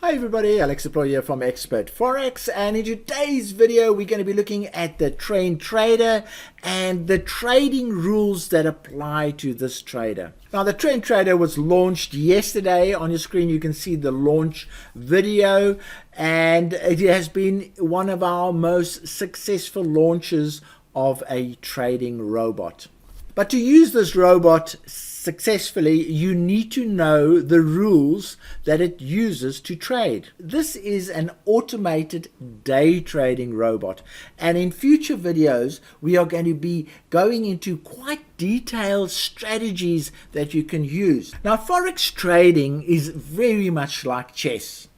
Hi everybody, Alex Deploy here from Expert Forex, and in today's video we're going to be looking at the trend trader and the trading rules that apply to this trader. Now the trend trader was launched yesterday. On your screen you can see the launch video, and it has been one of our most successful launches of a trading robot. But to use this robot successfully, you need to know the rules that it uses to trade. This is an automated day trading robot, and in future videos we are going to be going into quite detailed strategies that you can use. Now, Forex trading is very much like chess.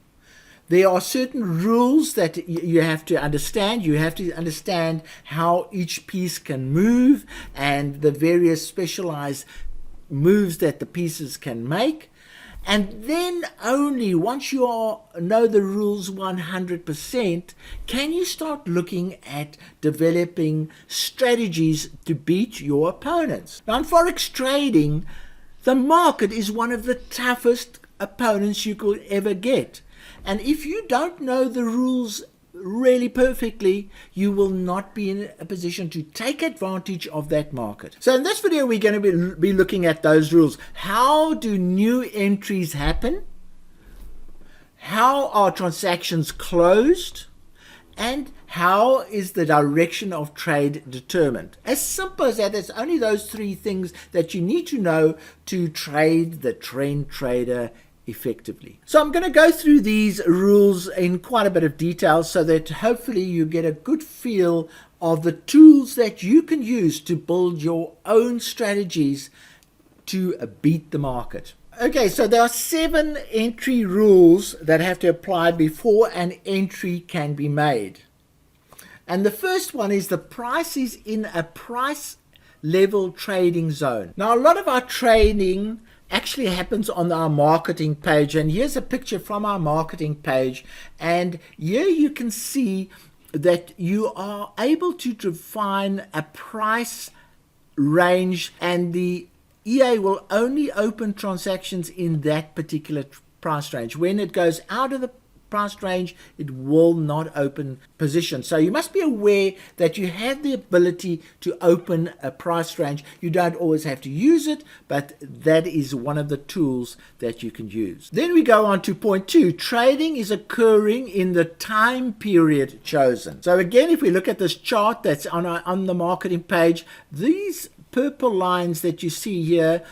There are certain rules that you have to understand. You have to understand how each piece can move and the various specialized moves that the pieces can make. And then only once you know the rules 100%, can you start looking at developing strategies to beat your opponents. Now, in Forex trading, the market is one of the toughest opponents you could ever get. And if you don't know the rules really perfectly, you will not be in a position to take advantage of that market. So in this video, we're going to be looking at those rules. How do new entries happen? How are transactions closed? And how is the direction of trade determined? As simple as that. It's only those three things that you need to know to trade the trend trader effectively. So I'm going to go through these rules in quite a bit of detail so that hopefully you get a good feel of the tools that you can use to build your own strategies to beat the market. Okay, so there are 7 entry rules that have to apply before an entry can be made. And the first one is the price is in a price level trading zone. Now, a lot of our trading actually happens on our marketing page, and here's a picture from our marketing page, and here you can see that you are able to define a price range, and the EA will only open transactions in that particular price range. When it goes out of the price range, it will not open positions. So you must be aware that you have the ability to open a price range. You don't always have to use it, but that is one of the tools that you can use. Then we go on to point 2. Trading is occurring in the time period chosen. So again, if we look at this chart that's on the marketing page, these purple lines that you see here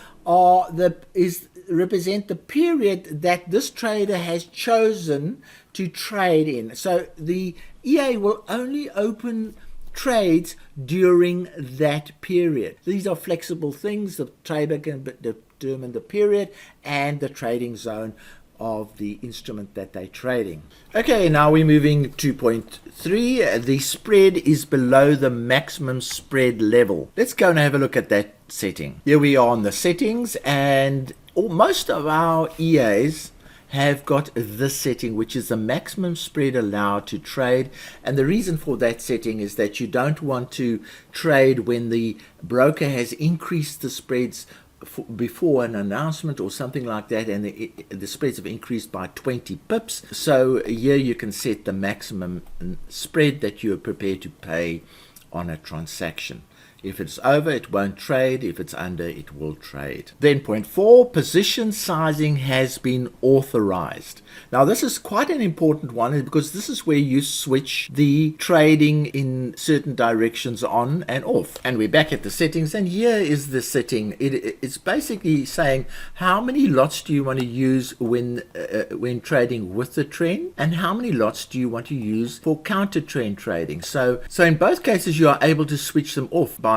represent the period that this trader has chosen to trade in. So the EA will only open trades during that period. These are flexible things. The trader can determine the period and the trading zone of the instrument that they're trading. Okay, now we're moving to point 3. The spread is below the maximum spread level. Let's go and have a look at that setting. Here we are on the settings, and most of our EAs have got this setting, which is the maximum spread allowed to trade. And the reason for that setting is that you don't want to trade when the broker has increased the spreads before an announcement or something like that, and the spreads have increased by 20 pips. So here you can set the maximum spread that you are prepared to pay on a transaction. If it's over, it won't trade. If it's under, it will trade. Then point 4, position sizing has been authorized. Now this is quite an important one, because this is where you switch the trading in certain directions on and off. And we're back at the settings, and here is the setting. It's basically saying how many lots do you want to use when trading with the trend, and how many lots do you want to use for counter trend trading. So in both cases you are able to switch them off by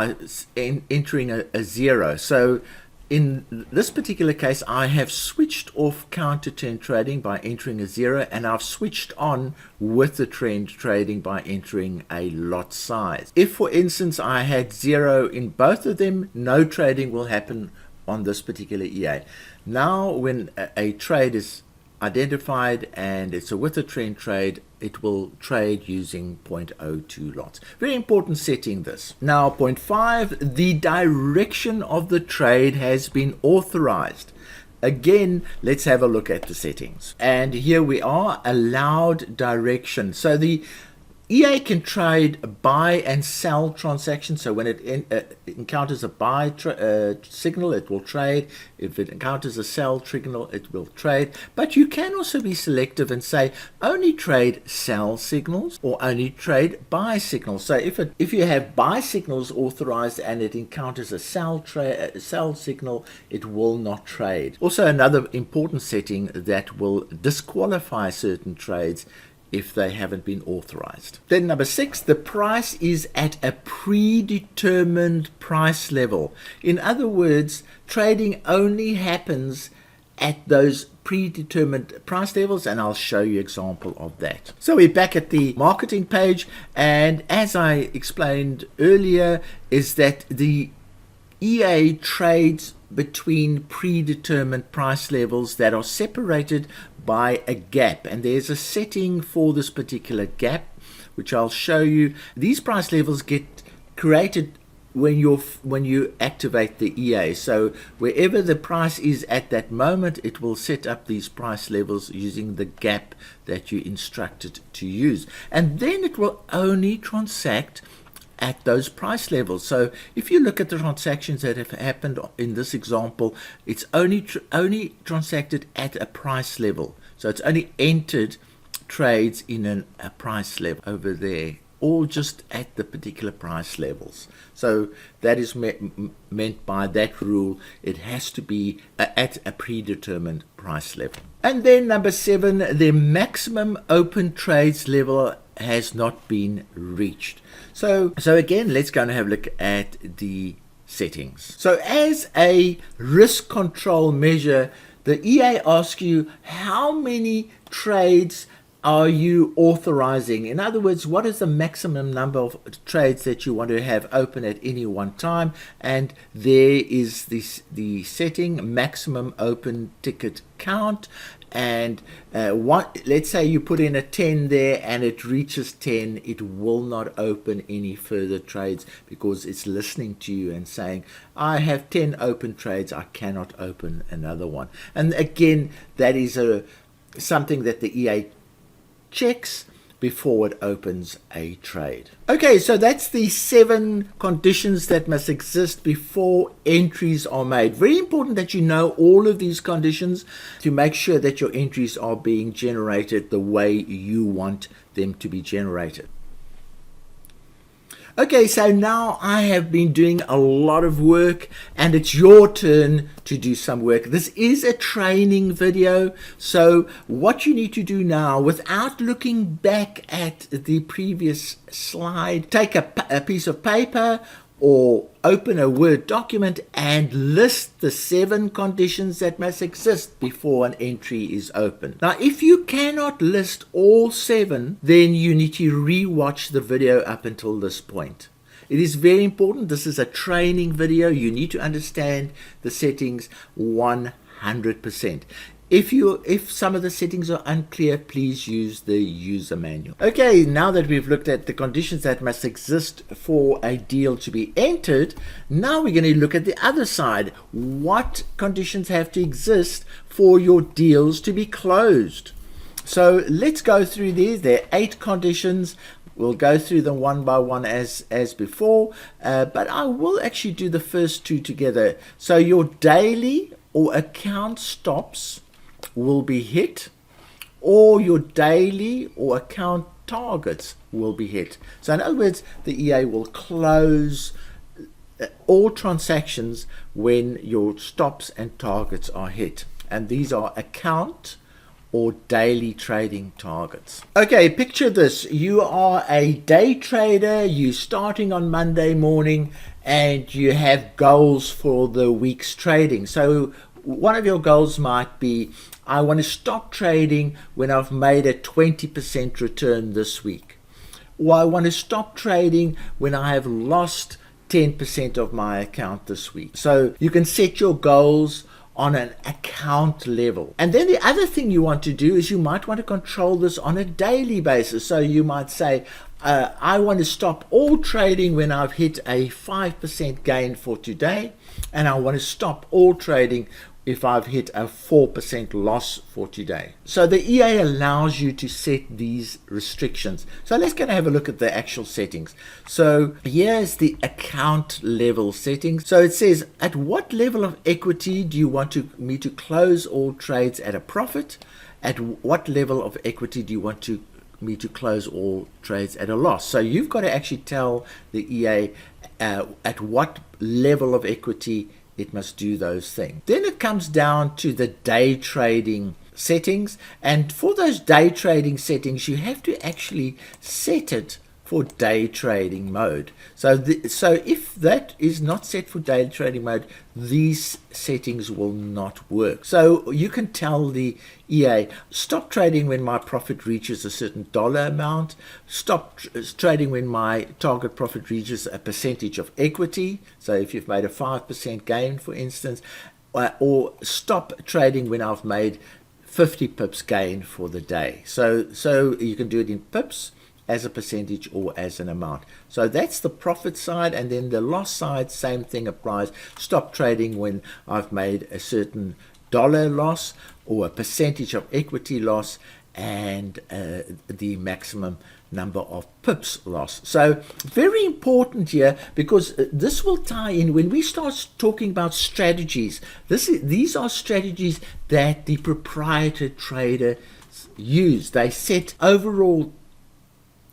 entering a 0. So in this particular case, I have switched off counter trend trading by entering a 0, and I've switched on with the trend trading by entering a lot size. If, for instance, I had 0 in both of them, no trading will happen on this particular EA. Now, when a trade is identified and it's a with a trend trade, it will trade using 0.02 lots. Very important setting this. Now, point 5, the direction of the trade has been authorized. again, let's have a look at the settings. And here we are, allowed direction. So the EA can trade buy and sell transactions. So when it encounters a buy signal, it will trade. If it encounters a sell signal, it will trade. But you can also be selective and say only trade sell signals or only trade buy signals. So if you have buy signals authorized and it encounters a sell signal, it will not trade. Also, another important setting that will disqualify certain trades if they haven't been authorized. Then number 6, the price is at a predetermined price level. In other words, trading only happens at those predetermined price levels, and I'll show you an example of that. So we're back at the marketing page, and as I explained earlier, is that the EA trades between predetermined price levels that are separated by a gap, and there's a setting for this particular gap which I'll show you. These price levels get created when you activate the EA. So wherever the price is at that moment, it will set up these price levels using the gap that you instructed to use, and then it will only transact at those price levels. So if you look at the transactions that have happened in this example, it's only transacted at a price level. So it's only entered trades in a price level over there, all just at the particular price levels. So that is meant by that rule. It has to be at a predetermined price level. And then number 7, the maximum open trades level has not been reached. So again, let's go and have a look at the settings. So as a risk control measure, the EA asks you how many trades are you authorizing? In other words, what is the maximum number of trades that you want to have open at any one time? And there is the setting, maximum open ticket count. And let's say you put in a 10 there and it reaches 10, it will not open any further trades because it's listening to you and saying, I have 10 open trades, I cannot open another one. And again, that is something that the EA checks before it opens a trade. Okay, so that's the 7 conditions that must exist before entries are made. Very important that you know all of these conditions to make sure that your entries are being generated the way you want them to be generated. Okay, so now I have been doing a lot of work and it's your turn to do some work. This is a training video, so what you need to do now, without looking back at the previous slide, take a piece of paper or open a Word document and list the 7 conditions that must exist before an entry is opened. Now, if you cannot list all 7, then you need to re-watch the video up until this point. It is very important. This is a training video. You need to understand the settings 100%. If some of the settings are unclear, please use the user manual. Okay, now that we've looked at the conditions that must exist for a deal to be entered, now we're going to look at the other side. What conditions have to exist for your deals to be closed? So let's go through these. There are 8 conditions. We'll go through them one by one as before, but I will actually do the first 2 together. So your daily or account stops will be hit, or your daily or account targets will be hit. So in other words, the EA will close all transactions when your stops and targets are hit, and these are account or daily trading targets. Okay, picture this. You are a day trader, you're starting on Monday morning, and you have goals for the week's trading. So one of your goals might be, I want to stop trading when I've made a 20% return this week. Or I want to stop trading when I have lost 10% of my account this week. So you can set your goals on an account level. And then the other thing you want to do is you might want to control this on a daily basis. So you might say, I want to stop all trading when I've hit a 5% gain for today, and I want to stop all trading if I've hit a 4% loss for today. So the EA allows you to set these restrictions. So let's go and have a look at the actual settings. So here's the account level settings. So it says, at what level of equity do you want me to close all trades at a profit? At what level of equity do you want me to close all trades at a loss? So you've got to actually tell the EA at what level of equity it must do those things. Then it comes down to the day trading settings, and for those day trading settings you have to actually set it for day trading mode. So if that is not set for day trading mode, these settings will not work. So you can tell the EA, stop trading when my profit reaches a certain dollar amount, stop trading when my target profit reaches a percentage of equity. So if you've made a 5% gain, for instance, or stop trading when I've made 50 pips gain for the day. So you can do it in pips, as a percentage, or as an amount. So that's the profit side, and then the loss side, same thing applies. Stop trading when I've made a certain dollar loss or a percentage of equity loss, and the maximum number of pips loss. So very important here, because this will tie in when we start talking about strategies. These are strategies that the proprietor trader use. They set overall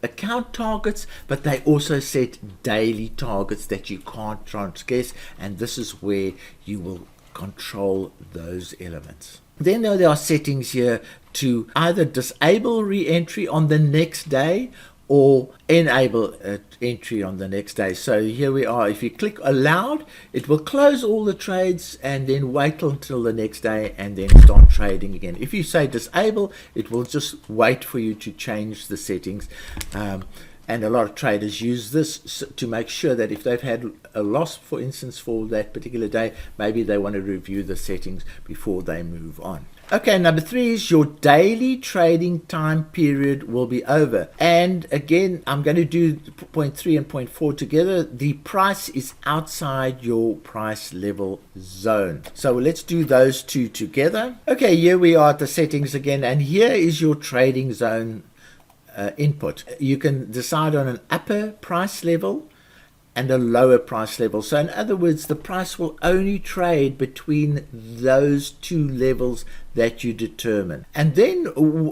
account targets, but they also set daily targets that you can't transgress, and this is where you will control those elements. Then there are settings here to either disable re-entry on the next day or enable entry on the next day. So here we are. If you click allowed, it will close all the trades and then wait until the next day and then start trading again. If you say disable, it will just wait for you to change the settings. And a lot of traders use this to make sure that if they've had a loss, for instance, for that particular day, maybe they want to review the settings before they move on. Okay, number 3 is your daily trading time period will be over. And again, I'm going to do point 3 and point 4 together. The price is outside your price level zone. So let's do those two together. Okay, here we are at the settings again, and here is your trading zone input. You can decide on an upper price level and a lower price level. So in other words, the price will only trade between those two levels that you determine. And then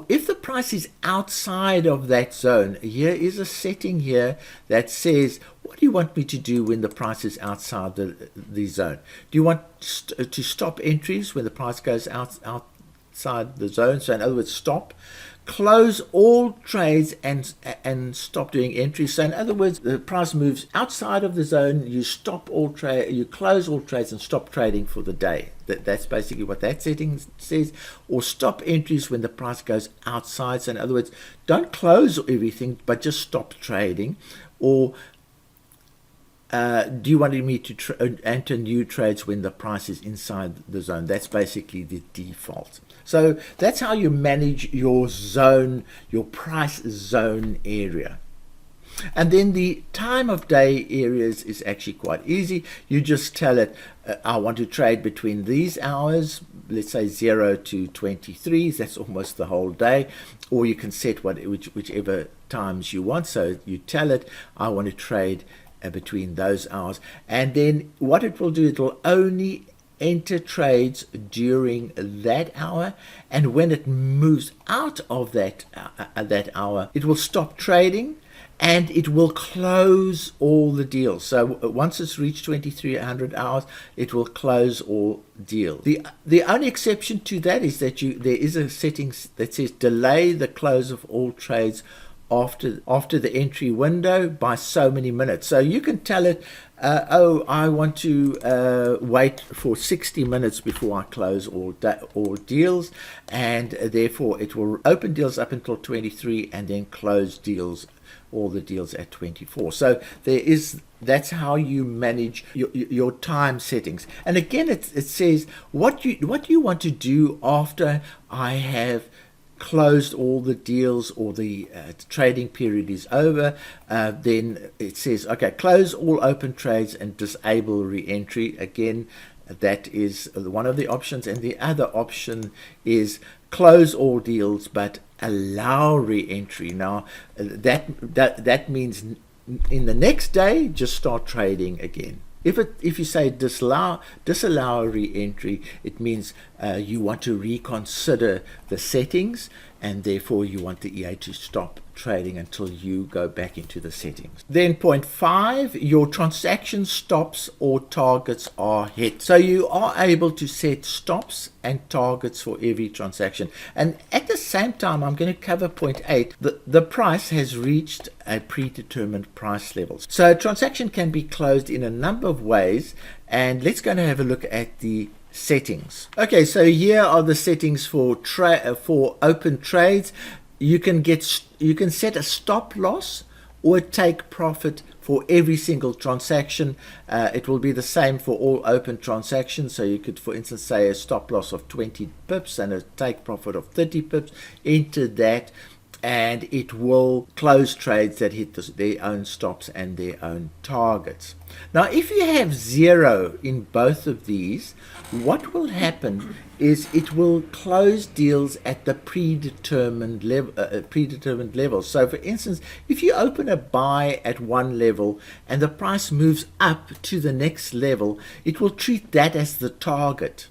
if the price is outside of that zone, here is a setting here that says, what do you want me to do when the price is outside the zone? Do you want to stop entries when the price goes outside the zone? So in other words, stop, close all trades and stop doing entries. So in other words, the price moves outside of the zone, you stop all trade, you close all trades and stop trading for the day. That's basically what that setting says. Or stop entries when the price goes outside. So in other words, don't close everything, but just stop trading. Or do you want me to enter new trades when the price is inside the zone? That's basically the default. So that's how you manage your zone, your price zone area. And then the time of day areas is actually quite easy. You just tell it, I want to trade between these hours, let's say 0 to 23, that's almost the whole day. Or you can set whichever times you want. So you tell it, I want to trade between those hours. And then what it will do, it will only enter trades during that hour, and when it moves out of that hour, it will stop trading and it will close all the deals. So once it's reached 2300 hours, it will close all deals. The only exception to that is that there is a setting that says delay the close of all trades after the entry window by so many minutes. So you can tell it, I want to wait for 60 minutes before I close all deals, and therefore it will open deals up until 23 and then close all the deals at 24. So that's how you manage your time settings. And again, it says what you want to do after I have closed all the deals or the trading period is over. Then it says, okay, close all open trades and disable re-entry. Again, That is one of the options, and the other option is close all deals but allow re-entry. Now that means in the next day just start trading again. If you say disallow re-entry, it means you want to reconsider the settings, and therefore you want the EA to stop trading until you go back into the settings. Then point 5, your transaction stops or targets are hit. So you are able to set stops and targets for every transaction. And at the same time, I'm going to cover point 8. The price has reached a predetermined price level. So a transaction can be closed in a number of ways, and let's go and have a look at the settings. Okay, so here are the settings for open trades. You can set a stop loss or a take profit for every single transaction. It will be the same for all open transactions. So you could, for instance, say a stop loss of 20 pips and a take profit of 30 pips. Enter that, and it will close trades that hit their own stops and their own targets. Now, if you have 0 in both of these, what will happen is it will close deals at the predetermined level. So, for instance, if you open a buy at one level and the price moves up to the next level, it will treat that as the target.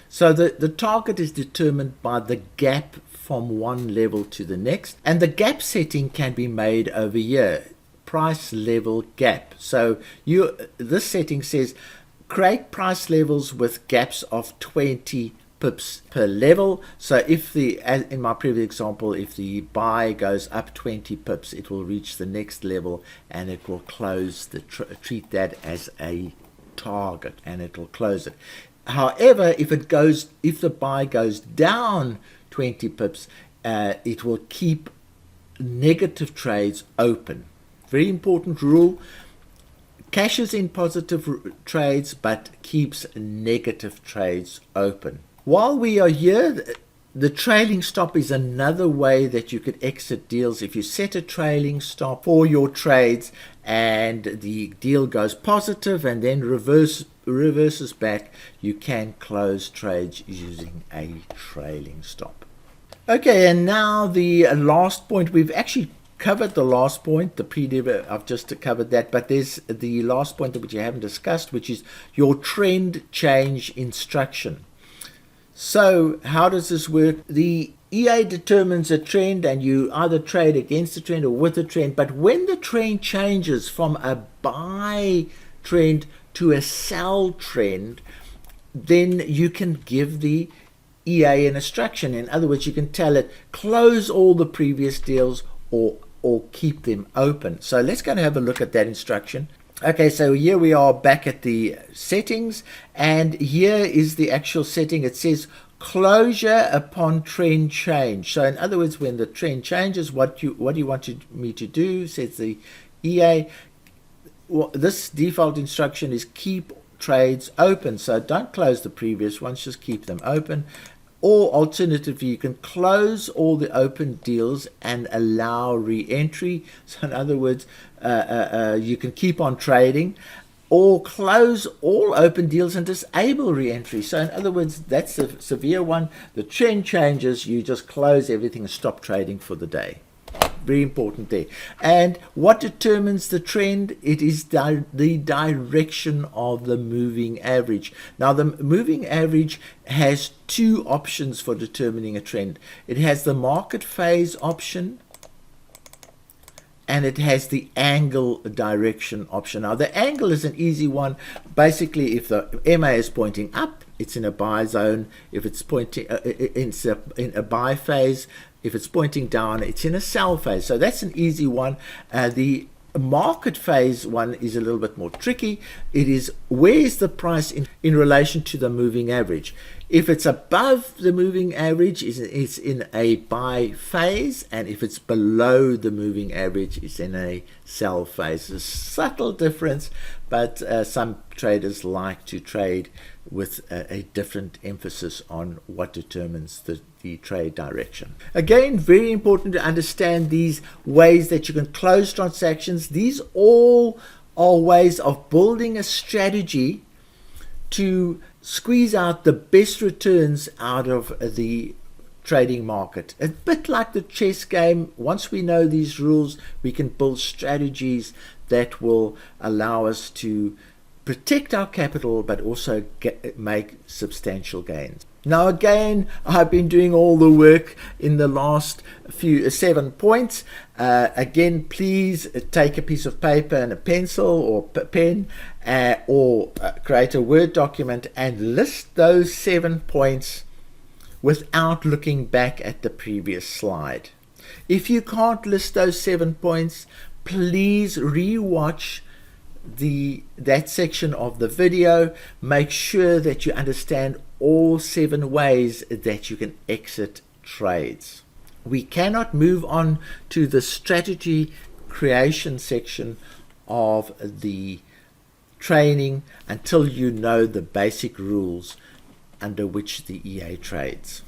So the target is determined by the gap from one level to the next, and the gap setting can be made over here, price level gap. So this setting says create price levels with gaps of 20 pips per level. So if in my previous example, if the buy goes up 20 pips, it will reach the next level and it will close treat that as a target, and it will close it. However, if the buy goes down 20 pips, it will keep negative trades open. Very important rule. Cashes in positive trades but keeps negative trades open. While we are here, the trailing stop is another way that you could exit deals. If you set a trailing stop for your trades and the deal goes positive and then reverses back, you can close trades using a trailing stop. Okay, and now the last point. We've actually covered the last point, the pre-div. I've just covered that, but there's the last point which you haven't discussed, which is your trend change instruction. So how does this work? The EA determines a trend, and you either trade against the trend or with the trend. But when the trend changes from a buy trend to a sell trend, then you can give the EA an instruction. In other words, you can tell it close all the previous deals or keep them open. So let's go and have a look at that instruction. Okay, so here we are back at the settings, and here is the actual setting. It says closure upon trend change. So in other words, when the trend changes, what do you want me to do, says the EA. Well, this default instruction is keep trades open. So don't close the previous ones, just keep them open. Or alternatively, you can close all the open deals and allow re-entry. So in other words, you can keep on trading, or close all open deals and disable re-entry. So in other words, that's a severe one. The trend changes, you just close everything and stop trading for the day. Very important there. And what determines the trend? It is the direction of the moving average. Now, the moving average has two options for determining a trend. It has the market phase option, and it has the angle direction option. Now, the angle is an easy one. Basically, if the MA is pointing up, it's in a buy zone. If it's pointing in a buy phase, if it's pointing down, it's in a sell phase. So that's an easy one. The market phase one is a little bit more tricky. It is where is the price in relation to the moving average. If it's above the moving average, it's in a buy phase, and if it's below the moving average, it's in a sell phase. A subtle difference, but some traders like to trade with a different emphasis on what determines the trade direction. Again, very important to understand these ways that you can close transactions. These all are ways of building a strategy to squeeze out the best returns out of the trading market. A bit like the chess game, once we know these rules, we can build strategies that will allow us to protect our capital but also make substantial gains. Now again, I've been doing all the work in the last 7 points. Again, please take a piece of paper and a pencil or pen, or create a Word document and list those 7 points without looking back at the previous slide. If you can't list those 7 points, please re-watch that section of the video. Make sure that you understand all 7 ways that you can exit trades. We cannot move on to the strategy creation section of the training until you know the basic rules under which the EA trades.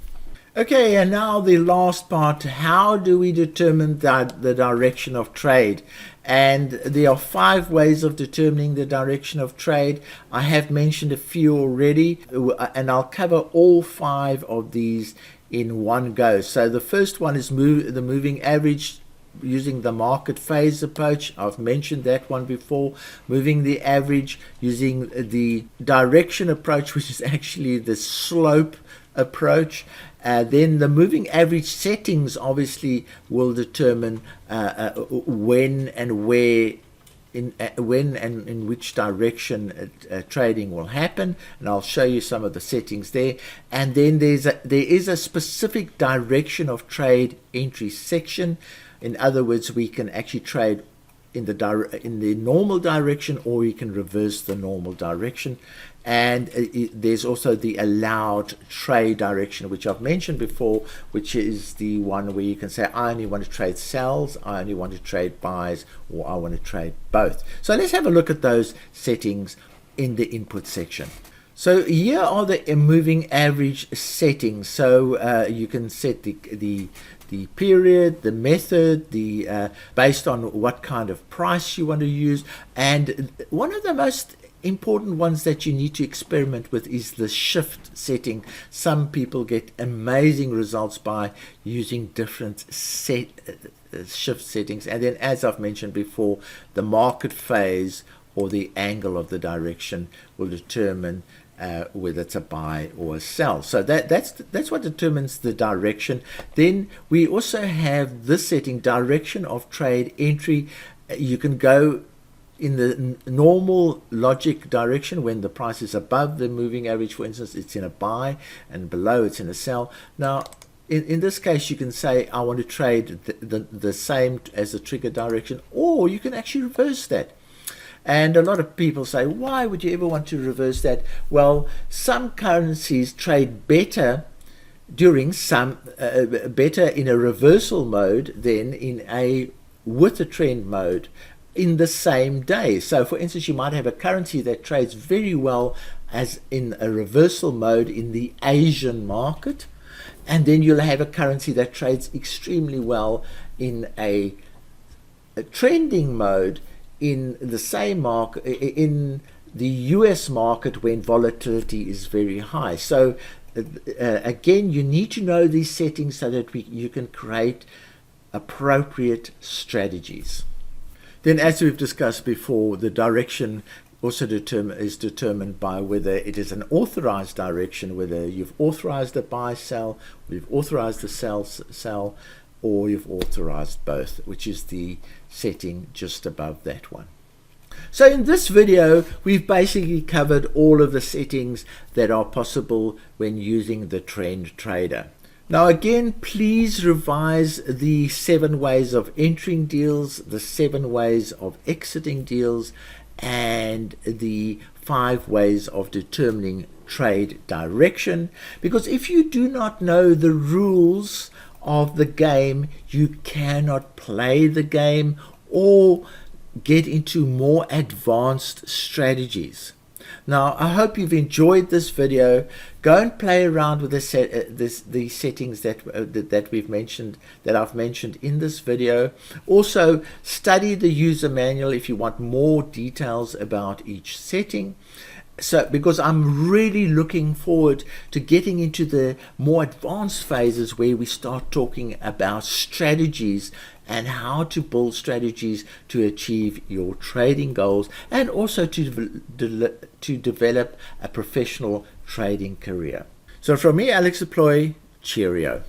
Okay, and now the last part, how do we determine the direction of trade? And there are 5 ways of determining the direction of trade. I have mentioned a few already, and I'll cover all 5 of these in one go. So the first one is the moving average using the market phase approach. I've mentioned that one before. Moving the average using the direction approach, which is actually the slope approach. Then the moving average settings obviously will determine when and where, when and in which direction trading will happen, and I'll show you some of the settings there. And then there is a specific direction of trade entry section. In other words, we can actually trade in the normal direction, or we can reverse the normal direction. And there's also the allowed trade direction, which I've mentioned before, which is the one where you can say, I only want to trade sells, I only want to trade buys, or I want to trade both. So let's have a look at those settings in the input section. So here are the moving average settings. So you can set the period, the method, based on what kind of price you want to use. And one of the most important ones that you need to experiment with is the shift setting. Some people get amazing results by using different shift settings. And then, as I've mentioned before, the market phase or the angle of the direction will determine whether it's a buy or a sell. So that's what determines the direction. Then we also have this setting, direction of trade entry. You can go in the normal logic direction. When the price is above the moving average, for instance, it's in a buy, and below it's in a sell. Now in this case, you can say I want to trade the same as the trigger direction, or you can actually reverse that. And a lot of people say, why would you ever want to reverse that? Well, some currencies trade better during better in a reversal mode than with a trend mode in the same day. So for instance, you might have a currency that trades very well as in a reversal mode in the Asian market, and then you'll have a currency that trades extremely well in a trending mode in the same market, in the US market, when volatility is very high. So again, you need to know these settings so that you can create appropriate strategies. Then, as we've discussed before, the direction also is determined by whether it is an authorized direction, whether you've authorized the buy sell, or you've authorized the sell, or you've authorized both, which is the setting just above that one. So in this video, we've basically covered all of the settings that are possible when using the trend trader. Now again, please revise the 7 ways of entering deals, the 7 ways of exiting deals, and the 5 ways of determining trade direction, because if you do not know the rules of the game, you cannot play the game or get into more advanced strategies. Now, I hope you've enjoyed this video. Go and play around with the settings that we've mentioned, that I've mentioned in this video. Also, study the user manual if you want more details about each setting. So because I'm really looking forward to getting into the more advanced phases where we start talking about strategies and how to build strategies to achieve your trading goals, and also to develop a professional trading career. So from me, Alex Deploy, cheerio.